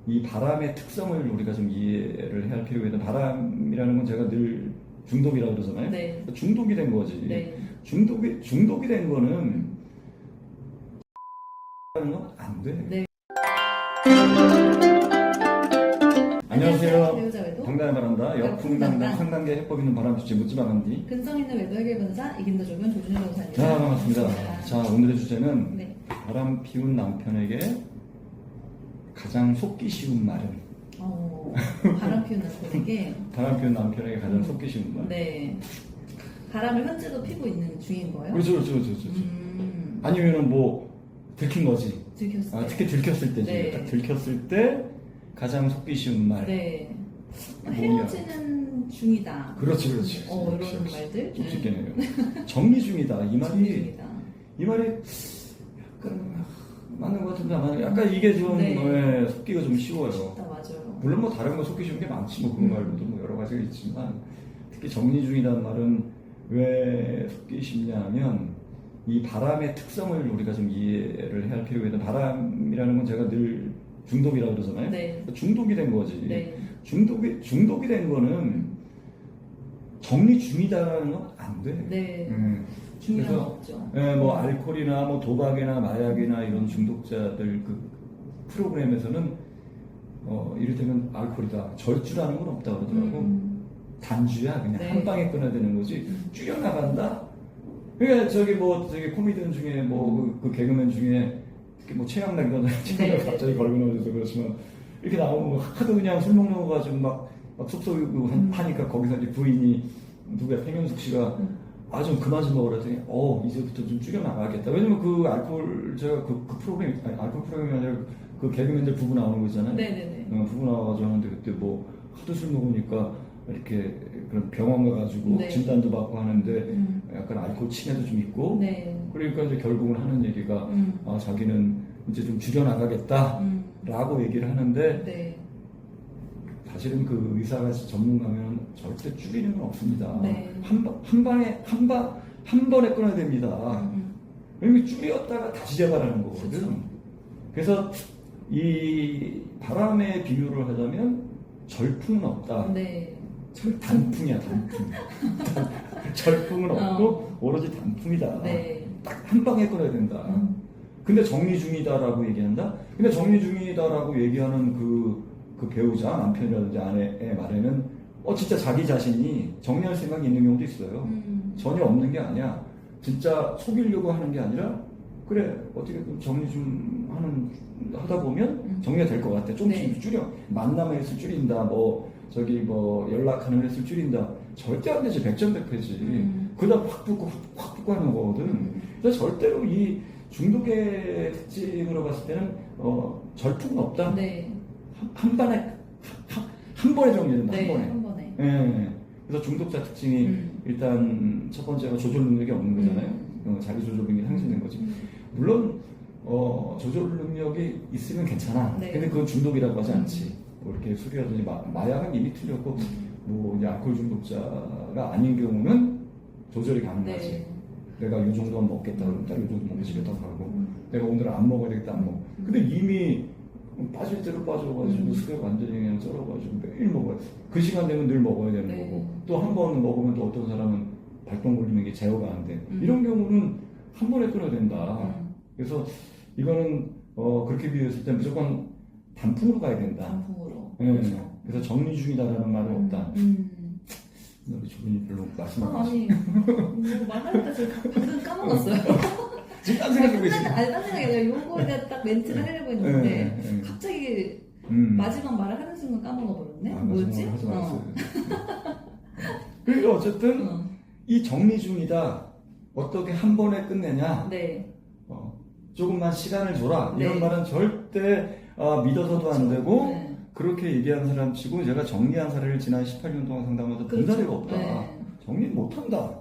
이 바람의 특성을 우리가 좀 이해를 해야 할 필요가 있는, 바람이라는 건 제가 늘 중독이라고 그러잖아요. 네. 중독이 된 거지. 네. 중독이 된 거는 하는 건 안 돼. 네. 안녕하세요. 배우자 외도 당당히 바란다. 역풍당당 상단계 해법 있는 바람 주제 묻지 말란디. 근성 있는 외도 해결 변호사 이긴더 조변 조준호 변호사입니다. 자, 반갑습니다. 자, 오늘의 주제는 네. 바람 피운 남편에게 가장 속기 쉬운 말은. 바람 피운 남편에게. 바람 피운 남편에게 가장 속기 쉬운 말. 네. 바람을 현재도 피고 있는 중인 거예요? 그렇죠. 아니면은 뭐 들킨 거지. 들켰을 때. 특히 들켰을 때지. 네. 딱 들켰을 때 가장 속기 쉬운 말. 네. 뭐냐. 헤어지는 중이다. 그렇지. 이런 역시. 말들. 좀 쉽겠네요. 정리 중이다. 이 말이 정리 중이다. 약간 맞는 것 같은데 아마 약간 이게 좀 네. 속기가 좀 쉬워요. 쉽다, 맞아요. 물론 뭐 다른 거 속기 쉬운 게 많지 뭐 그 말로도 뭐 여러 가지가 있지만 특히 정리 중이라는 말은 왜 속기 쉽냐면 이 바람의 특성을 우리가 좀 이해를 해야 할 필요가 있는, 바람이라는 건 제가 늘 중독이라고 그러잖아요. 네. 중독이 된 거지. 네. 중독이 된 거는 정리 중이다라는 건 안 돼. 네. 그래서 중요한 거 없죠. 뭐 알코올이나 뭐 도박이나 마약이나 이런 중독자들 그 프로그램에서는 이를테면 알코올이다 절주라는 건 없다 그러더라고. 단주야 그냥 네. 한 방에 끊어야 되는 거지. 줄여나간다. 그러니까 저기 코미디언 중에 그 개그맨 중에 특히 뭐 최양락 이런 네. 갑자기 걸고 나오셔서 그렇지만 이렇게 나오면 하도 그냥 술 먹는 거 가지고 막 속속이고 하니까 거기서 이제 부인이 누구야 팽현숙 씨가 좀 그만 좀 먹으라 했더니 이제부터 좀 줄여나가야겠다. 왜냐면 그 알코올 제가 그 프로그램 알코올 프로그램이 아니라 그 개그맨들 부부 나오는 거 있잖아요. 네네네. 부부 나와가지고 하는데 그때 뭐 하도 술 먹으니까 이렇게 그런 병원 가가지고 네. 진단도 받고 하는데 약간 알코올 치매도 좀 있고. 네. 그러니까 이제 결국은 하는 얘기가 자기는 이제 좀 줄여나가겠다라고 얘기를 하는데. 네. 사실은 그 의사가 전문가면 절대 줄이는 건 없습니다. 네. 한 번에 끊어야 됩니다. 왜냐면 줄였다가 다시 재발하는 거거든. 그쵸. 그래서 이 바람의 비유를 하자면 절풍은 없다. 네. 단풍이야, 단풍. 절풍은 없고 오로지 단풍이다. 네. 딱 한 방에 끊어야 된다. 근데 정리 중이다라고 얘기한다. 근데 정리 중이다라고 얘기하는 그 배우자, 남편이라든지 아내의 말에는 진짜 자기 자신이 정리할 생각이 있는 경우도 있어요. 전혀 없는 게 아니야. 진짜 속이려고 하는 게 아니라 그래 어떻게 정리 좀 하다 보면 정리가 될 것 같아. 조금씩 네. 줄여. 만남의 횟수 줄인다. 연락하는 횟수 줄인다. 절대 안 되지. 백전백패지. 그러다 확 붙고 하는 거거든. 그래서 절대로 이 중독의 특징으로 봤을 때는 절풍은 없다. 네. 한 번에 정리된다. 네. 한 번에. 예. 그래서 중독자 특징이 일단 첫 번째가 조절 능력이 없는 거잖아요. 자기 조절 능력이 상실된 거지. 물론 조절 능력이 있으면 괜찮아. 네. 근데 그건 중독이라고 하지 않지. 뭐 이렇게 술이라든지 마약은 이미 틀렸고 이제 알코올 중독자가 아닌 경우는 조절이 가능하지. 네. 내가 이 정도만 먹겠다 그러면 딱 이 정도 먹고 싶겠다고 하고 내가 오늘은 안 먹어야 되겠다 안 먹어. 근데 이미 빠질 대로 빠져가지고 술에 완전히 그냥 쩔어가지고 매일 먹어요. 그 시간 되면 늘 먹어야 되는 네. 거고 또 한 번 먹으면 또 어떤 사람은 발동 걸리는 게 제어가 안 돼. 이런 경우는 한 번에 끊어야 된다. 그래서 이거는 그렇게 비교했을 때 무조건 단풍으로 가야 된다. 단풍으로. 네. 그렇죠. 그래서 정리 중이다라는 말은 없다. 우리 주변이 별로 말씀 안 하시죠? 아니 말하니까 제가 방금 까먹었어요. 지금 딴 생각하고 있어요. 딴 생각이 아니라 요거에 대한 딱 멘트를 하려고 했는데 갑자기 마지막 말을 하는 순간 까먹어버렸네? 뭐였지? 하지 말았어요. 그러니까 어쨌든 이 정리 중이다. 어떻게 한 번에 끝내냐? 네. 조금만 시간을 줘라. 네. 이런 말은 절대 믿어서도 안 되고 네. 그렇게 얘기한 사람 치고 제가 정리한 사례를 지난 18년 동안 상담하면서 본 사례가 없다. 네. 정리 못한다.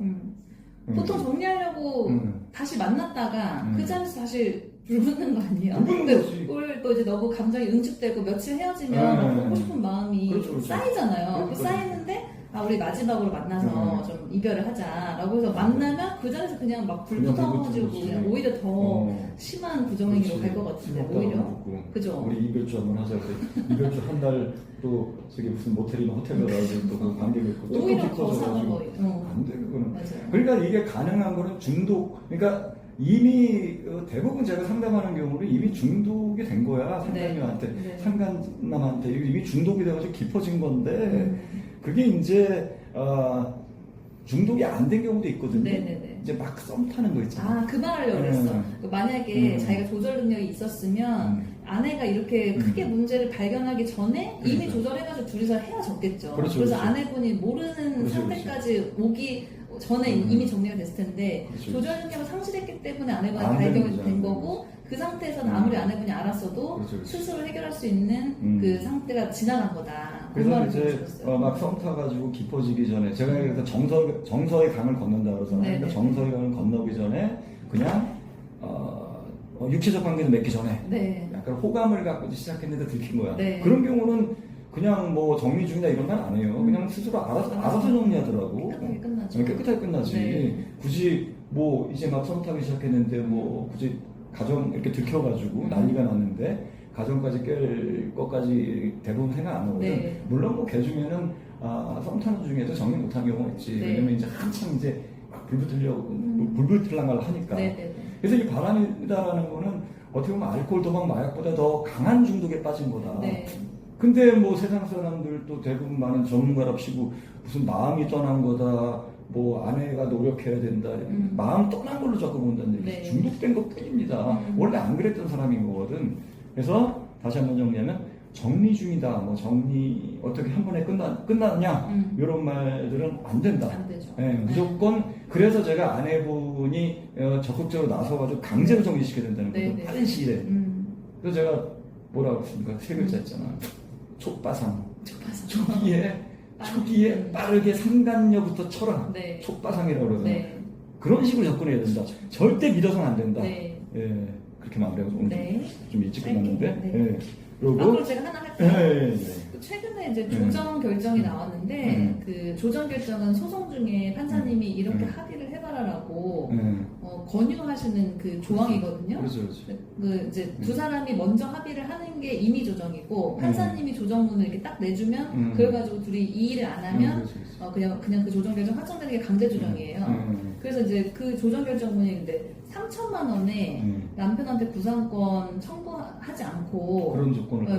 보통 정리하려고 다시 만났다가 그 자리에서 사실 불붙는 거 아니에요? 불붙는 거지. 그걸 또 이제 너무 감정이 응축되고 며칠 헤어지면 보고 싶은 마음이 그렇죠. 쌓이잖아요. 그렇죠. 쌓이는데 우리 마지막으로 만나서 좀 이별을 하자라고 해서 만나면 그 자리에서 그냥 막 불 그냥 붙어가지고 불 그냥 붙지. 오히려 더 심한 부정행위로 갈 것 같은데 오히려 그죠? 우리 이별주 한번 하자. 이별주 한 달 또 저기 무슨 모텔이나 호텔 가가지고 또그 관계가 있고 조금 오히려 더 깊어져가지고 상한 안 돼 그거는. 맞아요. 그러니까 이게 가능한 거는 중독. 그러니까 이미 대부분 제가 상담하는 경우는 이미 중독이 된 거야 상담녀한테 네. 상담남한테 이미 중독이 돼가지고 깊어진 건데 음. 그게 이제 중독이 안 된 경우도 있거든요. 네네네. 이제 막 썸 타는 거 있잖아. 그 말하려고 그랬어. 만약에 자기가 조절 능력이 있었으면 아내가 이렇게 크게 문제를 발견하기 전에 이미 그러니까. 조절해가지고 둘이서 헤어졌겠죠. 그렇죠, 그래서 그렇죠. 아내분이 모르는 그렇죠, 상태까지 오기 전에 이미 정리가 됐을 텐데 그렇죠. 조절 능력을 상실했기 때문에 아내분이 안 되는 발견이 거죠. 된 거고 그 상태에서는 아무리 아내분이 알았어도 그렇죠, 그렇죠. 스스로 해결할 수 있는 그 상태가 지나간 거다. 그 그래서 말을 이제 들었어요. 막 썸 타가지고 깊어지기 전에 제가 그래서 정서의 강을 건넌다 그러잖아요. 네네. 그러니까 정서의 강을 건너기 전에 그냥 육체적 관계를 맺기 전에 네. 약간 호감을 갖고 시작했는데 들킨 거야. 네. 그런 경우는 그냥 뭐 정리 중이다 이런 건 안 해요. 그냥 스스로 알아서 정리하더라고. 깨끗하게 끝나죠. 깨끗하게 끝나지. 네. 굳이 뭐 이제 막 썸 타기 시작했는데 뭐 굳이 가정 이렇게 들켜가지고 난리가 났는데 가정까지 깰 것까지 대부분 생각 안 하거든. 네. 물론 뭐 개 중에는 썸 타는 중에도 정리 못한 경우가 있지. 네. 왜냐면 이제 한참 이제 막 불붙으려고 걸 하니까. 네네. 그래서 이 바람이다라는 거는 어떻게 보면 알코올, 도박, 마약보다 더 강한 중독에 빠진 거다. 네. 근데 뭐 세상 사람들도 대부분 많은 전문가랍시고 무슨 마음이 떠난 거다. 뭐 아내가 노력해야 된다. 마음 떠난 걸로 자꾸 본다는 얘기. 네. 중독된 것 뿐입니다. 원래 안 그랬던 사람인 거거든. 그래서 다시 한번 정리하면 정리 중이다. 뭐 정리 어떻게 한 번에 끝났냐 이런 말들은 안 된다. 안 되죠. 네, 무조건 그래서 제가 아내분이 적극적으로 나서가지고 강제로 정리시켜야 된다는 거죠. 네. 빠른 시일에. 그래서 제가 뭐라고 했습니까? 세 글자 했잖아. 촉바상. 초기에 빠르게 상간녀부터 쳐라. 네. 촉바상이라고 그러잖아. 네. 그런 식으로 접근해야 된다. 절대 믿어서는 안 된다. 네. 예, 그렇게 마무리하고 오늘 네. 좀 일찍 끝났는데. 네. 예. 그리고 그럼 제가 하나 할게요. 예. 최근에 이제 조정 결정이 나왔는데 그 조정 결정은 소송 중에 판사님이 이렇게 합의를 해봐라라고 권유하시는 그 조항이거든요. 그렇죠. 그 이제 두 사람이 먼저 합의를 하는 게 임의 조정이고 판사님이 조정문을 이렇게 딱 내주면 그걸 가지고 둘이 이의를 안 하면 그냥 그 조정 결정 확정되는 게 강제 조정이에요. 그래서 이제 그 조정 결정문인데 3천만 원에 남편한테 구상권 청구하지 않고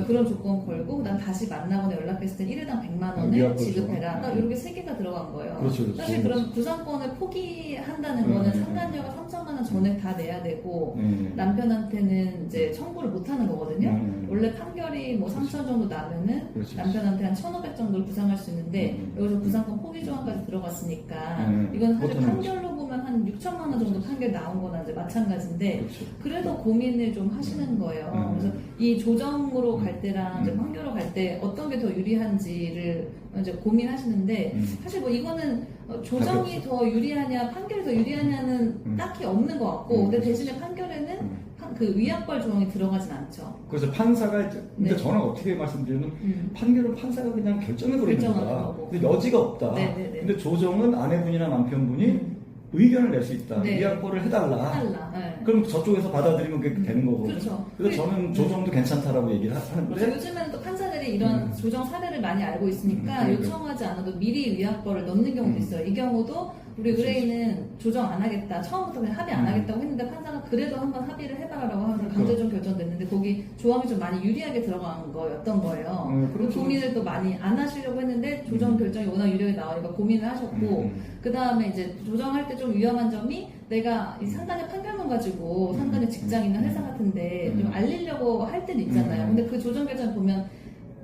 그런 조건 걸고 그다음 다시 만나거나 연락했을 때 1회당 100만 원을 지급해라. 딱 이렇게 세 개가 들어간 거예요. 그렇죠. 사실 그런 구상권을 포기한다는 거는 상간녀가 3천만 원 전액 다 내야 되고 남편한테는 이제 청구를 못 하는 거거든요. 원래 판결이 뭐 3천 정도 나면은 남편한테 한 1,500 정도를 구상할 수 있는데 여기서 구상권 포기 조항까지 들어갔으니까 이건 사실 판결로 보면 한 6천만 원 정도 판결 나온 거나 이제 마찬가지인데 그래도 고민을 좀 하시는 거예요. 그래서 이 조정으로 갈 때랑 이제 판결로 갈 때 어떤 게 더 유리한지를 이제 고민하시는데 사실 뭐 이거는 조정이 더 유리하냐 판결이 더 유리하냐는 딱히 없는 것 같고 근데 대신에 판결에는 그 위약벌 조항이 들어가진 않죠. 그래서 판사가 근데 네. 저는 어떻게 말씀드리면 판결은 판사가 그냥 결정해버리는 결정하는 거다. 거고. 근데 여지가 없다. 네네네. 근데 조정은 아내분이나 남편분이 의견을 낼 수 있다. 네. 위약벌을 해달라. 네. 그럼 저쪽에서 받아들이면 그게 되는 거거든요. 그렇죠. 그래서 저는 조정도 괜찮다라고 얘기를 하는데 그렇죠. 요즘에는 또 판사들이 이런 조정 사례를 많이 알고 있으니까 요청하지 않아도 미리 위약벌을 넣는 경우도 있어요. 이 경우도 우리 의뢰인은 조정 안 하겠다. 처음부터 그냥 합의 안 하겠다고 했는데 판사가 그래도 한번 합의를 해봐라라고 하면서 강제조정 결정됐는데 거기 조항이 좀 많이 유리하게 들어간 거였던 거예요. 그 그렇죠. 고민을 또 많이 안 하시려고 했는데 조정 결정이 워낙 유리하게 나오니까 고민을 하셨고 그 다음에 이제 조정할 때 좀 위험한 점이 내가 이 상간의 판결문 가지고 상간의 직장이나 회사 같은데 좀 알리려고 할 때는 있잖아요. 근데 그 조정 결정 보면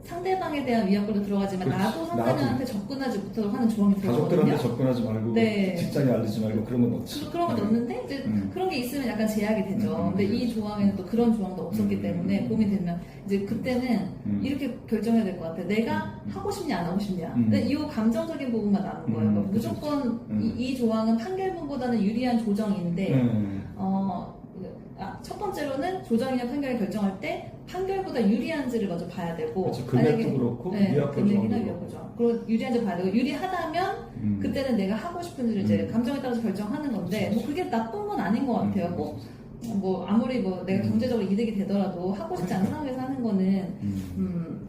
상대방에 대한 위약벌도 들어가지만 그렇지. 나도 상대방한테 접근하지 못하도록 하는 조항이 들어거든요. 가족들한테 접근하지 말고 네. 직장에 알리지 말고 그런 건 넣지. 그런 거 넣는데 이제 그런 게 있으면 약간 제약이 되죠. 근데 이 조항에는 또 그런 조항도 없었기 때문에 고민되면 이제 그때는 이렇게 결정해야 될 것 같아. 내가 하고 싶냐 안 하고 싶냐. 근데 이 감정적인 부분만 남은 거예요. 그러니까 무조건 이 조항은 판결문보다는 유리한 조정인데 첫 번째로는 조정이나 판결을 결정할 때 판결보다 유리한지를 먼저 봐야 되고 그렇죠. 금액도 그렇고 위약부 조항도 그렇고 그리고 유리한지 봐야 되고 유리하다면 그때는 내가 하고 싶은지를 이제 감정에 따라서 결정하는 건데 뭐 그게 나쁜 건 아닌 것 같아요. 꼭 뭐 아무리 뭐 내가 경제적으로 이득이 되더라도 하고 싶지 않은 상황에서 하는 거는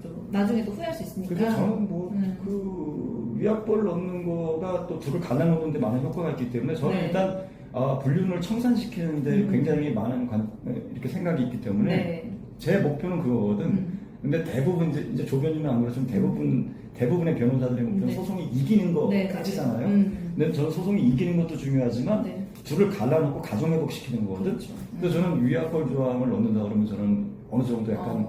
좀 나중에 또 후회할 수 있으니까. 그래서 저는 뭐 그 위약벌 넣는 거가 또 둘을 갈라놓는 데 많은 효과가 있기 때문에 저는 네. 일단 불륜을 청산시키는데 굉장히 많은 이렇게 생각이 있기 때문에 네. 제 목표는 그거거든. 근데 대부분 이제 조변이나 안 그렇지만 대부분의 변호사들의 목표는 네. 소송이 이기는 거까지잖아요. 근데 저는 소송이 이기는 것도 중요하지만 네. 둘을 갈라놓고 가정회복 시키는 거거든. 그렇죠. 그래서 저는 위약벌 조항을 넣는다 그러면 저는 어느 정도 약간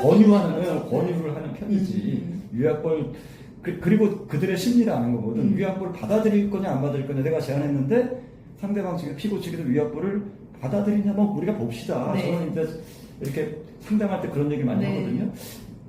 권유를 하는 편이지. 위약벌 그리고 그들의 심리를 아는 거거든. 위약벌을 받아들일 거냐 안 받아들일 거냐 내가 제안했는데 상대방 측의 피고 측에도 위약벌을 받아들이냐 뭐 우리가 봅시다. 네. 저는 이제 이렇게 상담할 때 그런 얘기 많이 네. 하거든요.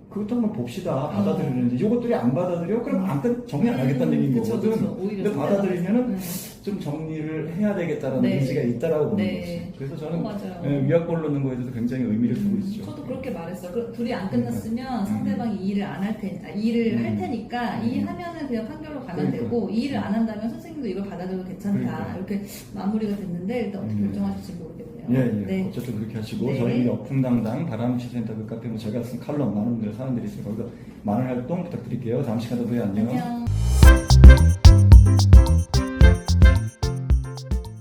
그것도 한번 봅시다. 받아들이는지. 이것들이 안 받아들여? 그럼 아무튼 정리 안 하겠다는 얘기인 그쵸, 거거든. 그쵸. 오히려 근데 받아들이면은 좀 정리를 해야 되겠다라는 네. 의지가 있다라고 보는 네. 거지. 그래서 저는 맞아요. 위약벌 넣는 거에 대해서 굉장히 의미를 두고 있죠. 저도 그렇게 말했어요. 둘이 안 끝났으면 상대방이 이 일을 안 할 일을 할 테니까 이 하면은 그냥 판결로 가면 그러니까. 되고 이 일을 안 한다면 선생님도 이걸 받아들여도 괜찮다. 그러니까. 이렇게 마무리가 됐는데 일단 어떻게 결정하실지 모르겠네요. 예. 네. 어쨌든 그렇게 하시고 네. 저희 역풍당당 바람시센터 그 카페 뭐 제가 쓴 칼럼 많은 분들의 사람들이 있어요. 거기서 많은 활동 부탁드릴게요. 다음 시간에 또 봬요. 안녕. 안녕.